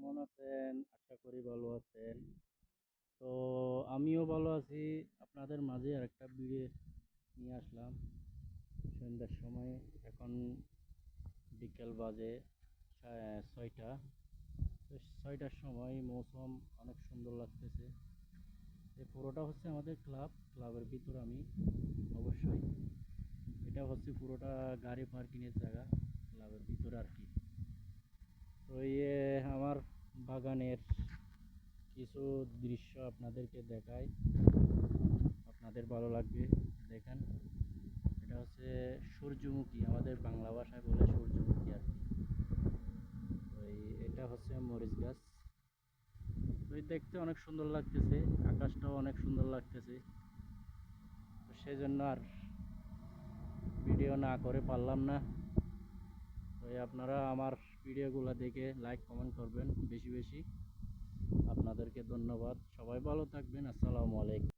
কেমন আছেন? আশা করি ভালো আছেন। তো আমিও ভালো আছি। আপনাদের মাঝে আরেকটা ভিডিও নিয়ে আসলাম সন্ধ্যার সময়। এখন বিকেল বাজে 6টা। তো 6টার সময় মৌসুম অনেক সুন্দর লাগতেছে। এই পুরোটা হচ্ছে আমাদের ক্লাবের ভিতর আমি অবশ্যই। এটা হচ্ছে পুরোটা গাড়ি পার্কিংয়ের জায়গা ক্লাবের ভিতরে আর কি। তো আমার বাগানের কিছু দৃশ্য আপনাদেরকে দেখাই, আপনাদের ভালো লাগবে। দেখেন, এটা হচ্ছে সূর্যমুখী, আমাদের বাংলা ভাষায় বলে সূর্যমুখী আর কি। তো এটা হচ্ছে মরিচ গাছ। তো দেখতে অনেক সুন্দর লাগতেছে, আকাশটাও অনেক সুন্দর লাগতেছে। তো সেই জন্য আর ভিডিও না করে পারলাম না। তো আপনারা আমার ভিডিওগুলো দেখে লাইক কমেন্ট করবেন বেশি বেশি। আপনাদেরকে ধন্যবাদ। সবাই ভালো থাকবেন। আসসালামু আলাইকুম।